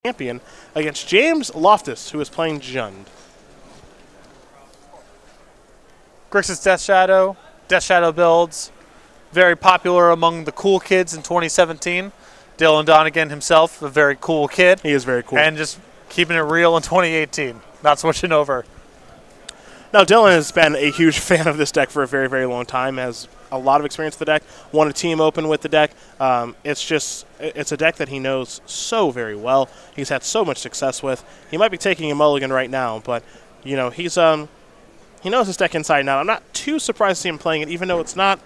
champion against James Loftus, who is playing Jund. Grixis Death Shadow builds, very popular among the cool kids in 2017. Donegan himself, a very cool kid. He is very cool. And just keeping it real in 2018, not switching over. Now, Dylan has been a huge fan of this deck for a very, very long time, has a lot of experience with the deck, won a team open with the deck. It's a deck that he knows so very well. He's had so much success with. He might be taking a mulligan right now, but, you know, he knows his deck inside and out. I'm not too surprised to see him playing it, even though it's not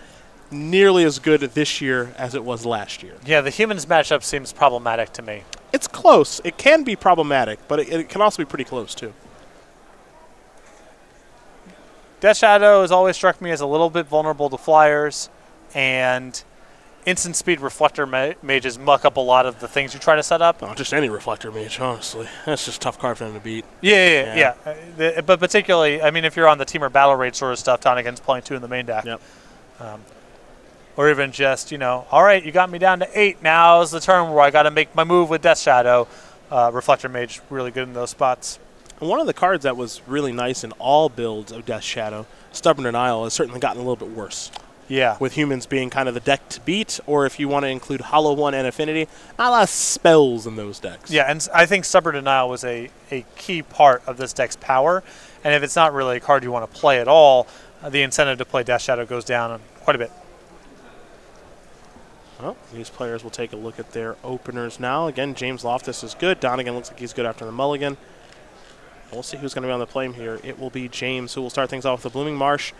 nearly as good this year as it was last year. Yeah, the humans matchup seems problematic to me. It's close. It can be problematic, but it can also be pretty close, too. Death Shadow has always struck me as a little bit vulnerable to flyers, and instant speed reflector mages muck up a lot of the things you try to set up. Oh, just any reflector mage, honestly. That's just a tough card for them to beat. Yeah. But particularly, I mean, if you're on the team or battle rate sort of stuff, Donegan's playing 2 in the main deck. Yep. Or even just, you know, all right, you got me down to 8. Now's the turn where I got to make my move with Death Shadow. Reflector mage really good in those spots. And one of the cards that was really nice in all builds of Death Shadow, Stubborn Denial, has certainly gotten a little bit worse. Yeah. With humans being kind of the deck to beat, or if you want to include Hollow One and Affinity, not a lot of spells in those decks. Yeah, and I think Stubborn Denial was a key part of this deck's power. And if it's not really a card you want to play at all, the incentive to play Death Shadow goes down quite a bit. Well, these players will take a look at their openers now. Again, James Loftus is good. Donegan looks like he's good after the mulligan. We'll see who's going to be on the plane here. It will be James, who will start things off with a Blooming Marsh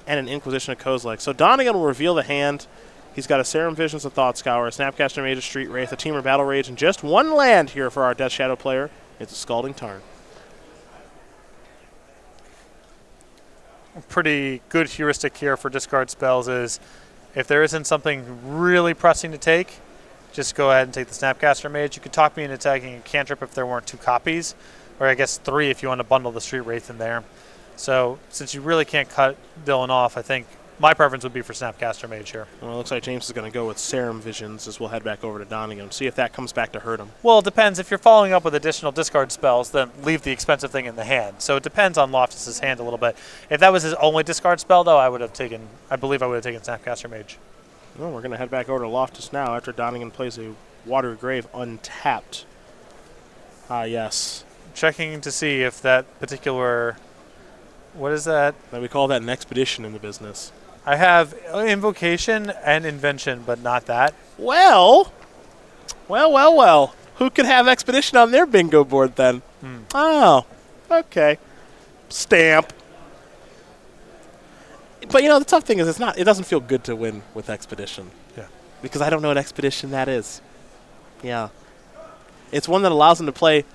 and an Inquisition of Kozilek. So Donegan will reveal the hand. He's got a Serum Visions, a Thought Scour, a Snapcaster Mage, a Street Wraith, a Teamer Battle Rage, and just one land here for our Death Shadow player. It's a Scalding Tarn. Pretty good heuristic here for discard spells is if there isn't something really pressing to take, just go ahead and take the Snapcaster Mage. You could talk me into taking a cantrip if there weren't 2 copies, or I guess 3 if you want to bundle the Street Wraith in there. So since you really can't cut Dylan off, I think my preference would be for Snapcaster Mage here. Well, it looks like James is going to go with Serum Visions as we'll head back over to Donegan and see if that comes back to hurt him. Well, it depends. If you're following up with additional discard spells, then leave the expensive thing in the hand. So it depends on Loftus's hand a little bit. If that was his only discard spell, though, I believe I would have taken Snapcaster Mage. Well, we're going to head back over to Loftus now after Donegan plays a Watery Grave untapped. Ah, yes. Checking to see if that particular... What is that? We call that an expedition in the business. I have Invocation and Invention, but not that. Well. Who could have Expedition on their bingo board then? Oh, okay. Stamp. But, you know, the tough thing is it doesn't feel good to win with Expedition. Yeah. Because I don't know what Expedition that is. Yeah. It's one that allows them to play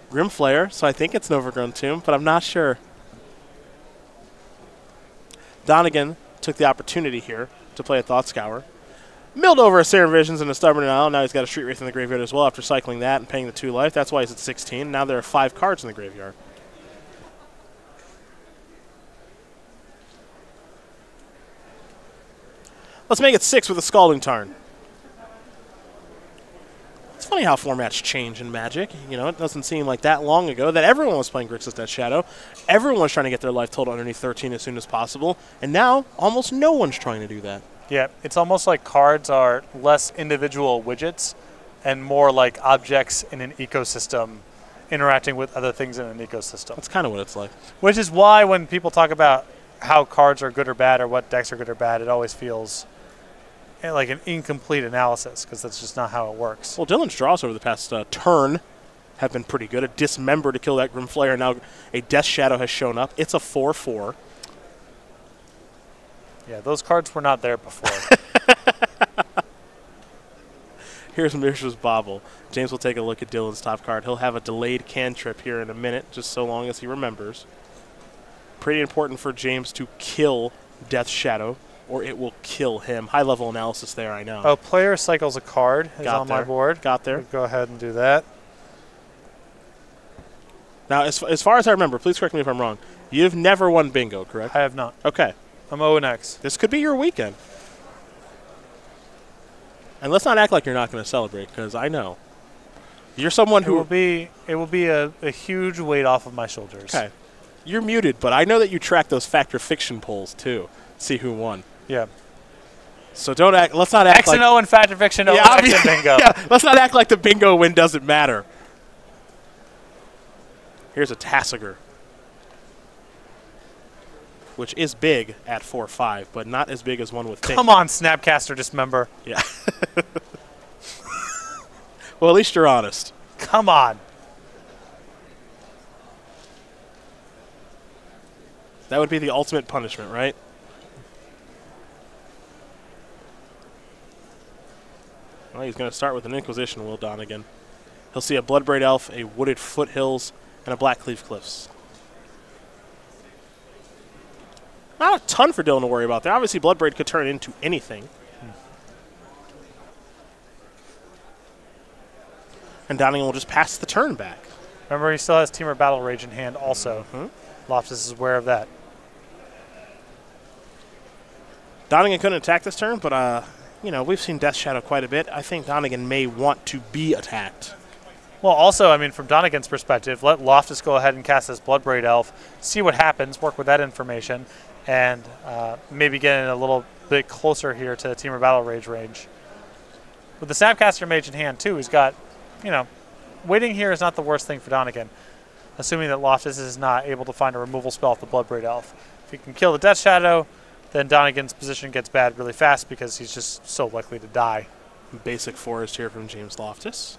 Grimflayer, so I think it's an Overgrown Tomb, but I'm not sure. Donegan took the opportunity here to play a Thought Scour. Milled over a Serum Visions and a Stubborn Denial. Now he's got a Street Wraith in the graveyard as well after cycling that and paying the 2 life. That's why he's at 16. Now there are 5 cards in the graveyard. Let's make it 6 with a Scalding Tarn. It's funny how formats change in Magic. You know, it doesn't seem like that long ago that everyone was playing Grixis Death Shadow. Everyone was trying to get their life total underneath 13 as soon as possible. And now, almost no one's trying to do that. Yeah, it's almost like cards are less individual widgets and more like objects in an ecosystem interacting with other things in an ecosystem. That's kind of what it's like. Which is why when people talk about how cards are good or bad or what decks are good or bad, it always feels like an incomplete analysis, because that's just not how it works. Well, Dylan's draws over the past turn have been pretty good. A Dismember to kill that Grimflayer. Now a Death Shadow has shown up. It's a 4/4. Yeah, those cards were not there before. Here's Mishra's Bauble. James will take a look at Dylan's top card. He'll have a delayed cantrip here in a minute, just so long as he remembers. Pretty important for James to kill Death Shadow, or it will kill him. High-level analysis there, I know. Oh, player cycles a card is on my board. Got there. Go ahead and do that. Now, as far as I remember, please correct me if I'm wrong, you've never won bingo, correct? I have not. Okay. I'm 0-X. This could be your weekend. And let's not act like you're not going to celebrate, because I know. You're someone who it will be a huge weight off of my shoulders. Okay. You're muted, but I know that you track those Fact or Fiction polls too. See who won. Yeah. So don't act. Let's not act X like and O and Fact or Fiction. yeah, X and bingo. Yeah, let's not act like the bingo win doesn't matter. Here's a Tassiger, which is big at 4-5, but not as big as one would think. Come on, Snapcaster Dismember. Yeah. Well, at least you're honest. Come on. That would be the ultimate punishment, right? Well, he's going to start with an Inquisition, Will Donegan. He'll see a Bloodbraid Elf, a Wooded Foothills, and a Blackcleave Cliffs. Not a ton for Dylan to worry about there. Obviously, Bloodbraid could turn into anything. And Donegan will just pass the turn back. Remember, he still has Temur Battle Rage in hand also. Loftus is aware of that. Donegan couldn't attack this turn, but, you know, we've seen Death Shadow quite a bit. I think Donegan may want to be attacked. Well, also, I mean, from Donegan's perspective, let Loftus go ahead and cast this Bloodbraid Elf, see what happens, work with that information, and maybe get in a little bit closer here to the Temur Battle Rage range. With the Snapcaster Mage in hand, too, he's got, you know, waiting here is not the worst thing for Donegan, assuming that Loftus is not able to find a removal spell with the Bloodbraid Elf. If he can kill the Death Shadow, then Donegan's position gets bad really fast because he's just so likely to die. Basic Forest here from James Loftus.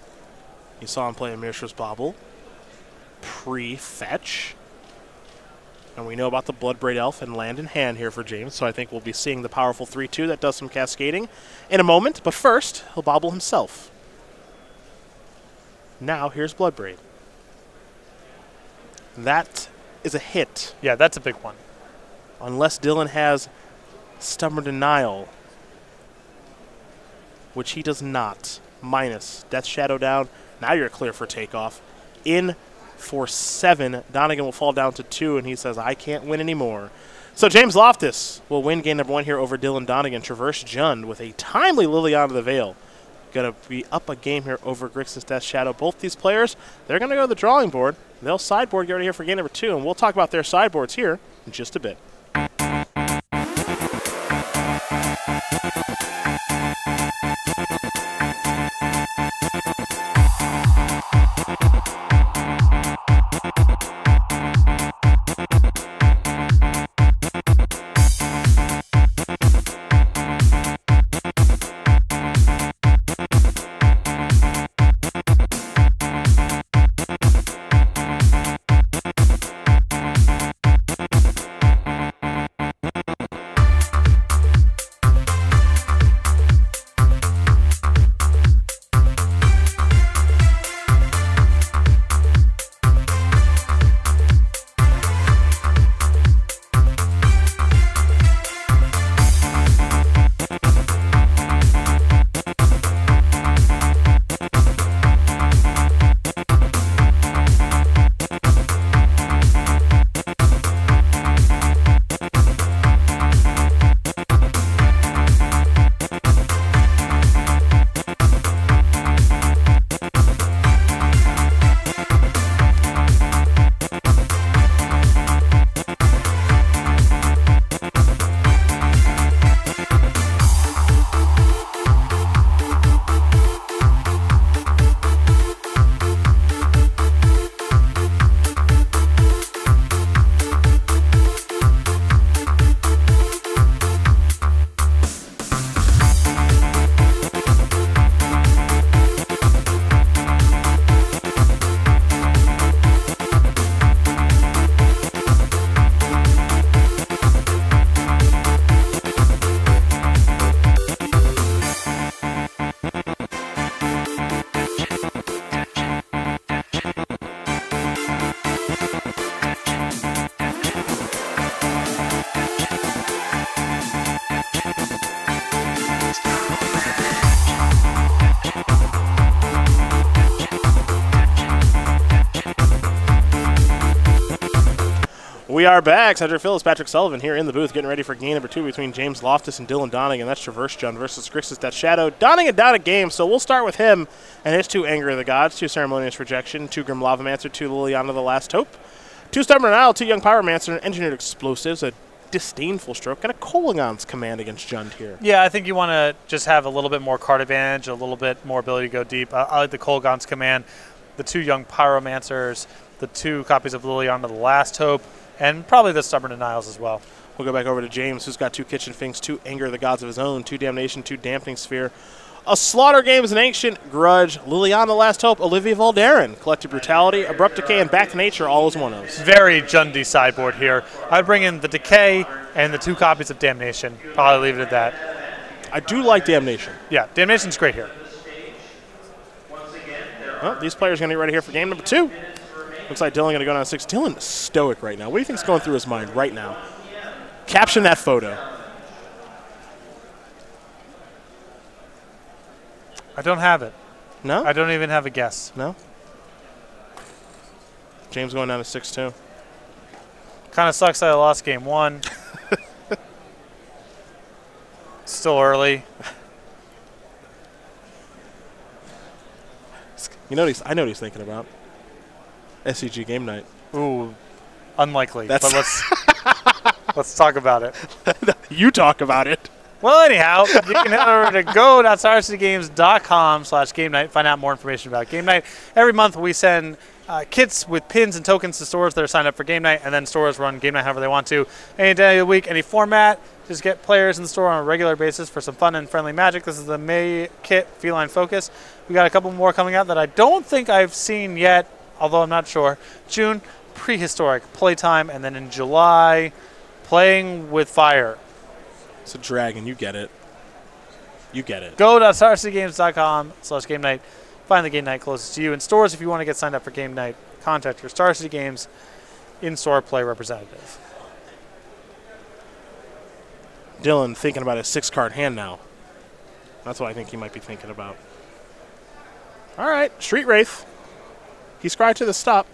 You saw him play a Mishra's Bauble pre-fetch. And we know about the Bloodbraid Elf and land in hand here for James, so I think we'll be seeing the powerful 3-2 that does some cascading in a moment. But first, he'll bobble himself. Now, here's Bloodbraid. That is a hit. Yeah, that's a big one. Unless Dylan has Stubborn Denial, which he does not. Minus. Death Shadow down. Now you're clear for takeoff. In for 7. Donegan will fall down to 2, and he says, I can't win anymore. So James Loftus will win game number 1 here over Dylan Donegan. Traverse Jund with a timely Liliana of the Veil. Going to be up a game here over Grixis Death Shadow. Both these players, they're going to go to the drawing board. They'll sideboard, get ready here for game number 2, and we'll talk about their sideboards here in just a bit. We are back. Cedric Phillips, Patrick Sullivan here in the booth getting ready for game number 2 between James Loftus and Dylan Donegan. That's Traverse Jund versus Grixis Death Shadow. Donegan down a game, so we'll start with him and his 2 Anger of the Gods, 2 Ceremonious Rejection, 2 Grim Lavamancer, 2 Liliana the Last Hope, 2 Stubborn Denial, 2 Young Pyromancer, Engineered Explosives, a Disdainful Stroke, and a Kolaghan's Command against Jund here. Yeah, I think you want to just have a little bit more card advantage, a little bit more ability to go deep. I like the Kolaghan's Command, the 2 Young Pyromancers, the 2 copies of Liliana the Last Hope, and probably the Stubborn Denials as well. We'll go back over to James, who's got 2 Kitchen Finks, 2 Anger of the Gods of his own, 2 Damnation, 2 Dampening Sphere, a Slaughter Games, an Ancient Grudge, Liliana the Last Hope, Olivia Valderin, Collective Brutality, Abrupt Decay, and Back to Nature, all as 1-0s. Very Jundy sideboard here. I'd bring in the Decay and the 2 copies of Damnation. Probably leave it at that. I do like Damnation. Yeah, Damnation's great here. Well, these players are going to get ready here for game number 2. Looks like Dylan going to go down 6. Dylan is stoic right now. What do you think is going through his mind right now? Caption that photo. I don't have it. No? I don't even have a guess. No? James going down to 6-2. Kind of sucks that I lost game 1. Still early. You know what I know what he's thinking about. SCG game night. Ooh, unlikely. But let's talk about it. You talk about it. Well, anyhow, you can head over to go.starcitygames.com/game night. Find out more information about game night. Every month we send kits with pins and tokens to stores that are signed up for game night, and then stores run game night however they want to. Any day of the week, any format. Just get players in the store on a regular basis for some fun and friendly magic. This is the May kit, Feline Focus. We got a couple more coming out that I don't think I've seen yet, although I'm not sure. June, Prehistoric Playtime, and then in July, Playing with Fire. It's a dragon. You get it. You get it. Go.starcitygames.com/game night. Find the game night closest to you. In stores, if you want to get signed up for game night, contact your Star City Games in-store play representative. Dylan thinking about his 6-card hand now. That's what I think he might be thinking about. All right, Street Wraith. He scryed to the top.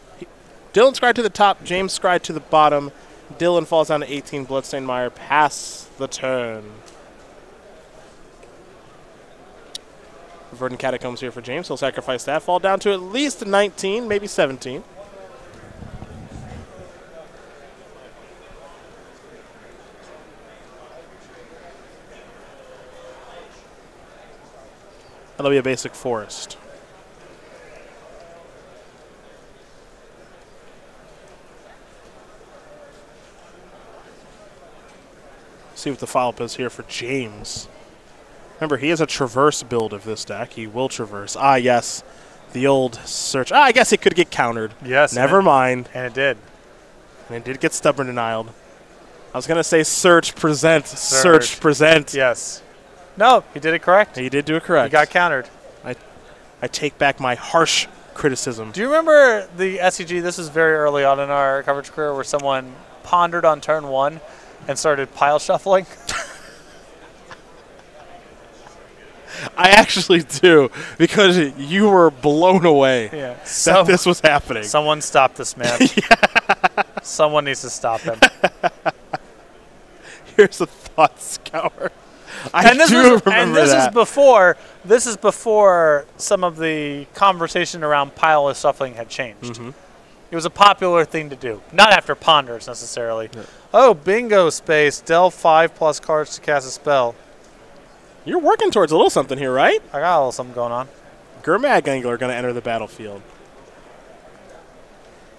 Dylan scryed to the top. James scryed to the bottom. Dylan falls down to 18. Bloodstained Mire. Pass the turn. Verdant Catacombs here for James. He'll sacrifice that. Fall down to at least 19, maybe 17. That'll be a basic forest. See what the follow-up is here for James. Remember, he has a traverse build of this deck. He will traverse. Ah, yes. The old search. Ah, I guess it could get countered. Yes. Never mind. And it did. And it did get stubborn denied. I was going to say search, present, search, present. Yes. No, he did it correct. He did do it correct. He got countered. I take back my harsh criticism. Do you remember the SCG? This was very early on in our coverage career where someone pondered on turn 1 and started pile shuffling. I actually do, because you were blown away that this was happening. Someone stop this man. Someone needs to stop him. Here's a thought scour. This is before some of the conversation around pile shuffling had changed. Mm-hmm. It was a popular thing to do. Not after ponders, necessarily. Yeah. Oh, bingo space. Del 5+ cards to cast a spell. You're working towards a little something here, right? I got a little something going on. Gurmag Angler are going to enter the battlefield.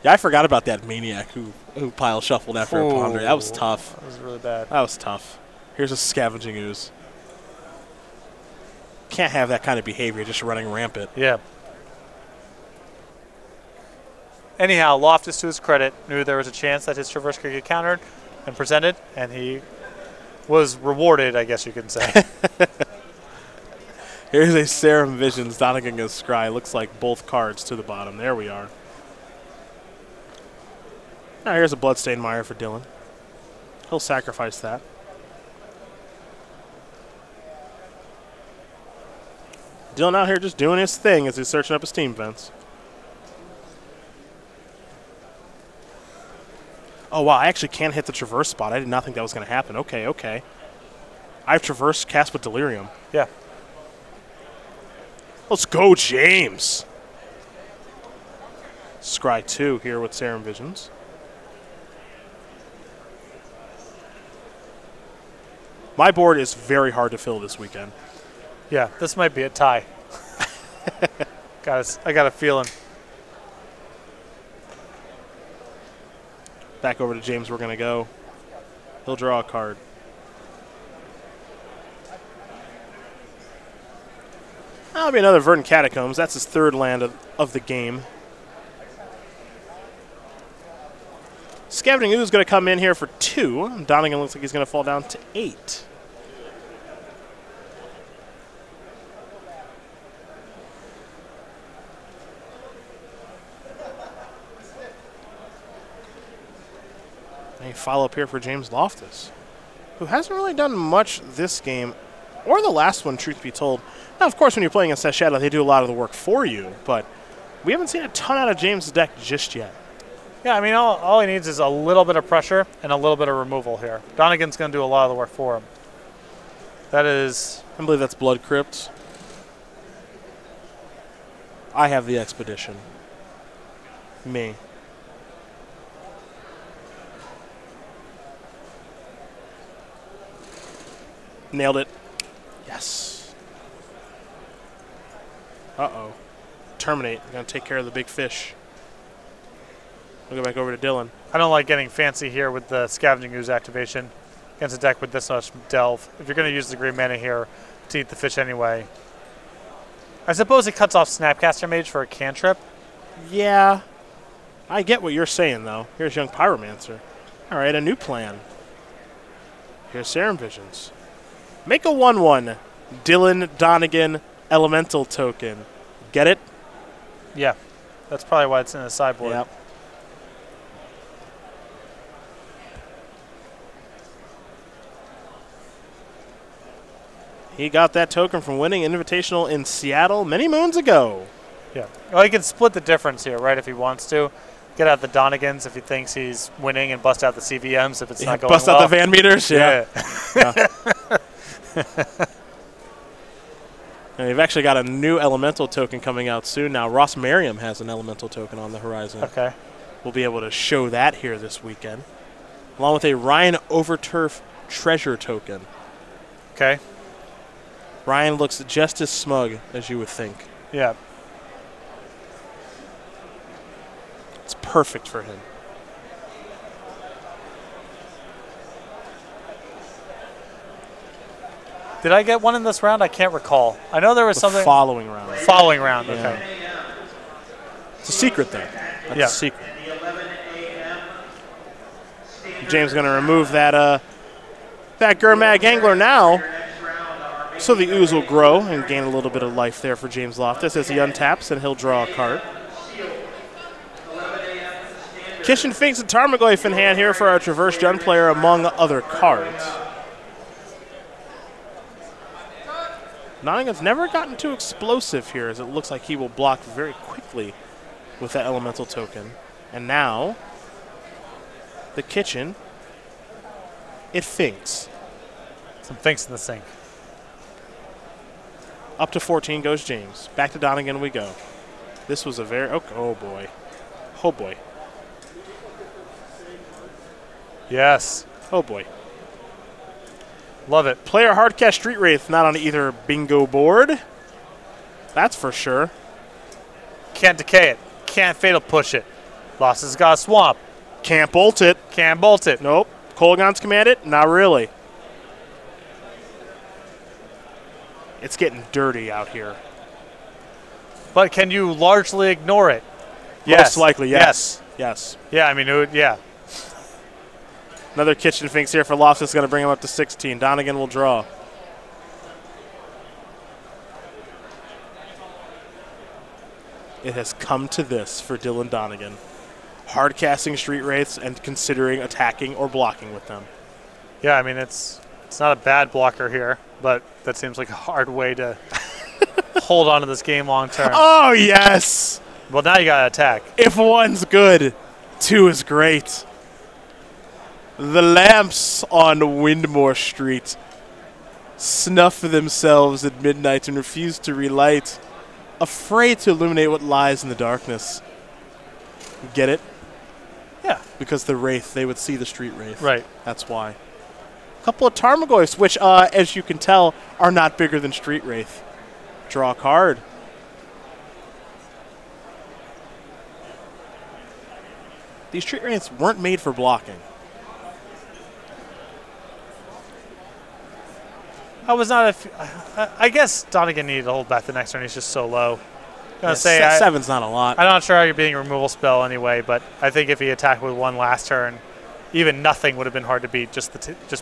Yeah, I forgot about that maniac who pile shuffled after a ponder. That was tough. That was really bad. That was tough. Here's a Scavenging Ooze. Can't have that kind of behavior just running rampant. Yeah. Anyhow, Loftus, to his credit, knew there was a chance that his Traverse could get countered and presented, and he was rewarded, I guess you can say. Here's a Serum Visions, Donegan against Scry. Looks like both cards to the bottom. There we are. Now here's a Bloodstained Mire for Dylan. He'll sacrifice that. Dylan out here just doing his thing as he's searching up his team vents. Oh, wow, I actually can't hit the traverse spot. I did not think that was going to happen. Okay, okay. I have traverse cast with Delirium. Yeah. Let's go, James. Scry 2 here with Serum Visions. My board is very hard to fill this weekend. Yeah, this might be a tie. I got a feeling. Back over to James, we're going to go. He'll draw a card. That'll be another Verdant Catacombs. That's his third land of the game. Scavenging Ooze going to come in here for 2. Donegan looks like he's going to fall down to 8. A follow-up here for James Loftus, who hasn't really done much this game, or the last one, truth be told. Now, of course, when you're playing against Shadow, they do a lot of the work for you, but we haven't seen a ton out of James' deck just yet. Yeah, I mean, all he needs is a little bit of pressure and a little bit of removal here. Donegan's going to do a lot of the work for him. That is... I believe that's Blood Crypt. I have the Expedition. Me. Nailed it. Yes. Uh-oh. Terminate. I'm going to take care of the big fish. We'll go back over to Dylan. I don't like getting fancy here with the Scavenging Ooze activation against a deck with this much delve. If you're going to use the green mana here to eat the fish anyway. I suppose it cuts off Snapcaster Mage for a cantrip. Yeah. I get what you're saying, though. Here's Young Pyromancer. All right, a new plan. Here's Serum Visions. Make a 1/1. Dylan Donegan Elemental token. Get it? Yeah. That's probably why it's in the sideboard. Yep. He got that token from winning Invitational in Seattle many moons ago. Yeah. Well, he can split the difference here, right, if he wants to. Get out the Donegans if he thinks he's winning and bust out the CVMs if it's not going well. Bust out the Van Meters? Yeah. And we've actually got a new Elemental token coming out soon now. Ross Merriam has an Elemental token on the horizon. Okay. We'll be able to show that here this weekend, along with a Ryan Overturf Treasure token. Okay. Ryan looks just as smug as you would think. Yeah. It's perfect for him. Did I get one in this round? I can't recall. I know there was something. Following round. Following round, Yeah. okay. It's a secret, though. That's Yeah. a secret. James going to remove that Gurmag Angler now, so the ooze will grow and gain a little bit of life there for James Loftus as he untaps and he'll draw a card. Kishin Finks and Tarmogoyf in hand here for our Traverse Jund player, among other cards. Nottingham's never gotten too explosive here, as it looks like he will block very quickly with that Elemental token. And now, the kitchen, it Finks. Some Finks in the sink. Up to 14 goes James. Back to Donegan we go. This was a very... Oh, boy. Oh, boy. Yes. Oh, boy. Love it. Player Hardcast Street Wraith not on either bingo board. That's for sure. Can't decay it. Can't fatal push it. Lost has got a swamp. Can't bolt it. Can't bolt it. Nope. Kolaghan's command it? Not really. It's getting dirty out here. But can you largely ignore it? Most likely, yes. Yes. Yeah, I mean, yeah. Another Kitchen Finks here for Loftus, going to bring him up to 16. Donegan will draw. It has come to this for Dylan Donegan. Hard casting Street Wraiths and considering attacking or blocking with them. Yeah, I mean, it's not a bad blocker here, but that seems like a hard way to hold on to this game long term. Oh, yes! Well, now you got to attack. If one's good, two is great. The lamps on Windmore Street snuff themselves at midnight and refuse to relight, afraid to illuminate what lies in the darkness. Get it? Yeah. Because the Wraith, they would see the Street Wraith. Right. That's why. A couple of Tarmogoyfs, which, as you can tell, are not bigger than Street Wraith. Draw a card. These Street Wraiths weren't made for blocking. I guess Donegan needed to hold back the next turn. He's just so low. Yeah, seven's not a lot. I'm not sure how you're being a removal spell anyway, but I think if he attacked with one last turn, even nothing would have been hard to beat. Just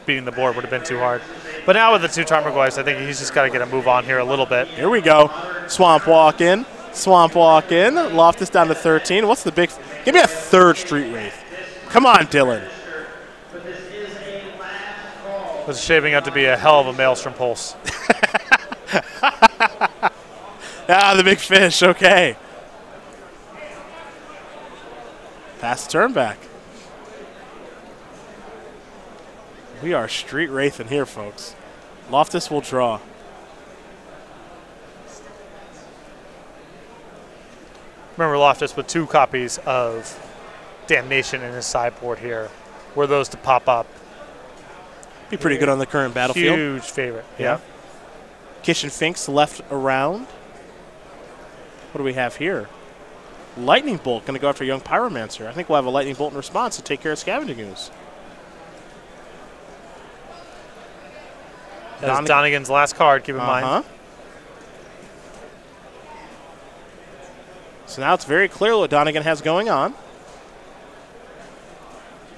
beating the board would have been too hard. But now with the 2 Tarmogoyfs, I think he's just got to get a move on here a little bit. Here we go. Swamp Walk in. Swamp Walk in. Loftus down to 13. What's the big... Give me a 3rd Street Wraith. Come on, Dylan. This is shaping up to be a hell of a Maelstrom Pulse. The big fish. Okay. Pass the turn back. We are Street Wraithing here, folks. Loftus will draw. Remember Loftus with 2 copies of Damnation in his sideboard here. Were those to pop up. Be pretty good on the current battlefield. Huge favorite. Yeah. Kitchen Finks left around. What do we have here? Lightning Bolt going to go after Young Pyromancer. I think we'll have a Lightning Bolt in response to take care of Scavenging Ooze. That's Donegan's last card, keep in mind. So now it's very clear what Donegan has going on.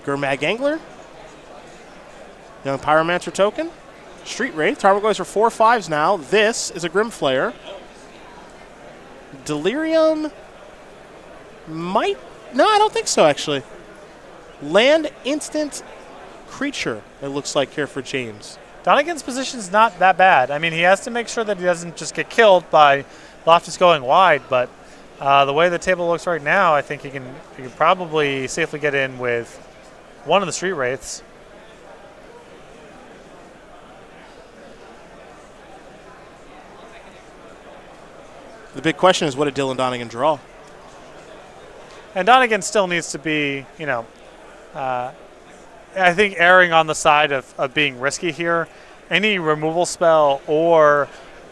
Gurmag Angler. Young Pyromancer token. Street Wraith. Tarmogoyfs are 4/5s now. This is a Grimflayer. Delirium might... No, I don't think so, actually. Land instant creature, it looks like here for James. Donegan's position's not that bad. I mean, he has to make sure that he doesn't just get killed by Loftus going wide, but the way the table looks right now, I think he can probably safely get in with one of the Street Wraiths. The big question is, what did Dylan Donegan draw? And Donegan still needs to be, I think erring on the side of being risky here. Any removal spell or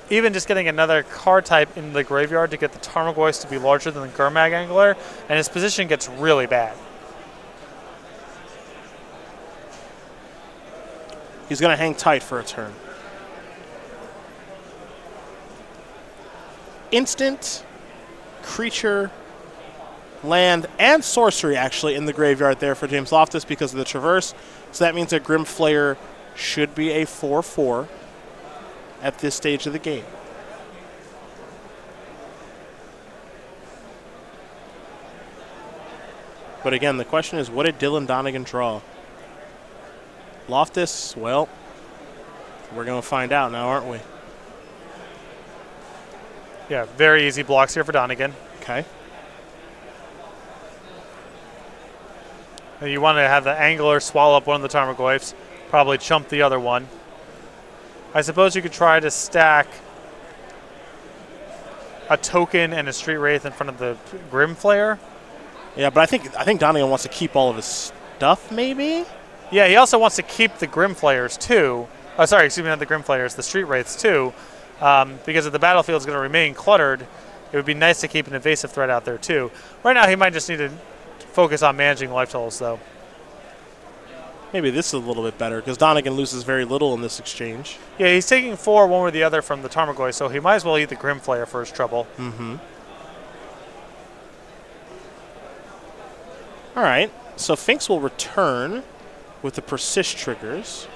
even just getting another card type in the graveyard to get the Tarmogoyfs to be larger than the Gurmag Angler, and his position gets really bad. He's going to hang tight for a turn. Instant, creature, land, and sorcery actually in the graveyard there for James Loftus because of the Traverse. So that means that Grimflayer should be a 4/4 at this stage of the game. But again, the question is, what did Dylan Donegan draw? Loftus, well, we're going to find out now, aren't we? Yeah, very easy blocks here for Donegan. Okay. And you want to have the Angler swallow up one of the Tarmogoyfs, probably chump the other one. I suppose you could try to stack a token and a Street Wraith in front of the Grimflayer. Yeah, but I think Donegan wants to keep all of his stuff, maybe? Yeah, he also wants to keep the Grimflayers, too. Oh, sorry, excuse me, not the Grimflayers, the Street Wraiths, too. Because if the battlefield is going to remain cluttered, it would be nice to keep an evasive threat out there, too. Right now, he might just need to focus on managing life totals, though. Maybe this is a little bit better, because Donegan loses very little in this exchange. Yeah, he's taking 4, one or the other from the Tarmogoyf, so he might as well eat the Grimflayer for his trouble. Mm-hmm. All right, so Finks will return with the Persist triggers.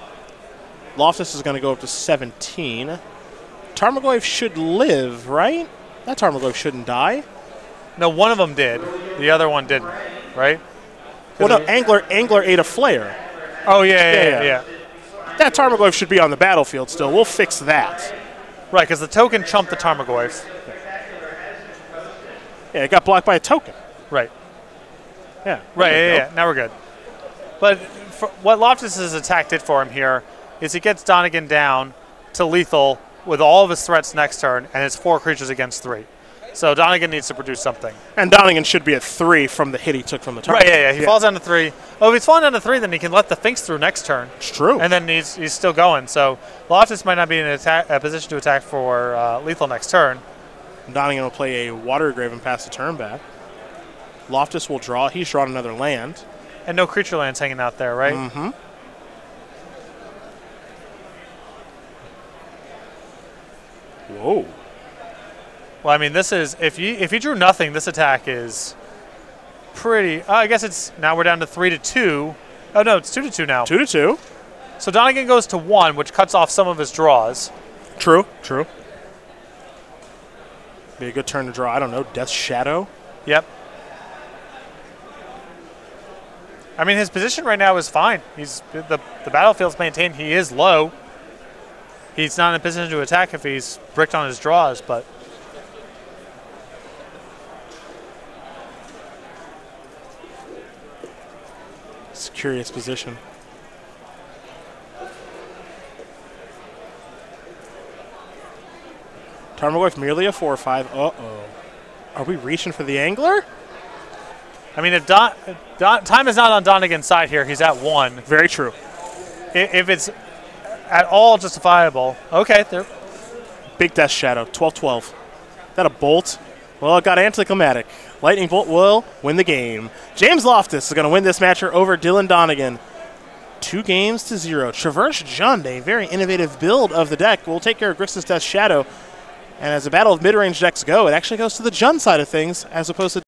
Loftus is going to go up to 17. Tarmogoyf should live, right? That Tarmogoyf shouldn't die. No, one of them did. The other one didn't, right? Well, no, Angler ate a Flare. Oh, yeah. That Tarmogoyf should be on the battlefield still. We'll fix that. Right, because the token chumped the Tarmogoyf. Yeah, it got blocked by a token. Right. Yeah. Right, yeah. Now we're good. But what Loftus' attack did for him here is he gets Donegan down to lethal with all of his threats next turn, and it's 4 creatures against 3. So Donegan needs to produce something. And Donegan should be at 3 from the hit he took from the turn. Right, yeah. He falls down to 3. Oh, if he's falling down to 3, then he can let the Finks through next turn. It's true. And then he's still going. So Loftus might not be in a position to attack for lethal next turn. Donegan will play a Water Grave and pass the turn back. Loftus will draw. He's drawn another land. And no creature lands hanging out there, right? Mm-hmm. Whoa. Well, I mean, this is if you drew nothing, this attack is pretty. I guess it's now we're down to 3-2. Oh no, it's 2-2 now. 2-2. So Donegan goes to 1, which cuts off some of his draws. True. Be a good turn to draw. I don't know. Death's Shadow. Yep. I mean, his position right now is fine. He's the battlefield's maintained. He is low. He's not in a position to attack if he's bricked on his draws, but. It's a curious position. Tarmogoyf merely a 4/5. Uh-oh. Are we reaching for the angler? I mean, if time is not on Donegan's side here, he's at 1. Very true. If it's at all justifiable, okay. There. Big Death Shadow, 12/12. Is that a bolt? Well, it got anticlimactic. Lightning Bolt will win the game. James Loftus is going to win this match over Dylan Donegan. 2-0. Traverse Jund, a very innovative build of the deck, will take care of Grixis Death Shadow. And as a battle of mid-range decks go, it actually goes to the Jund side of things as opposed to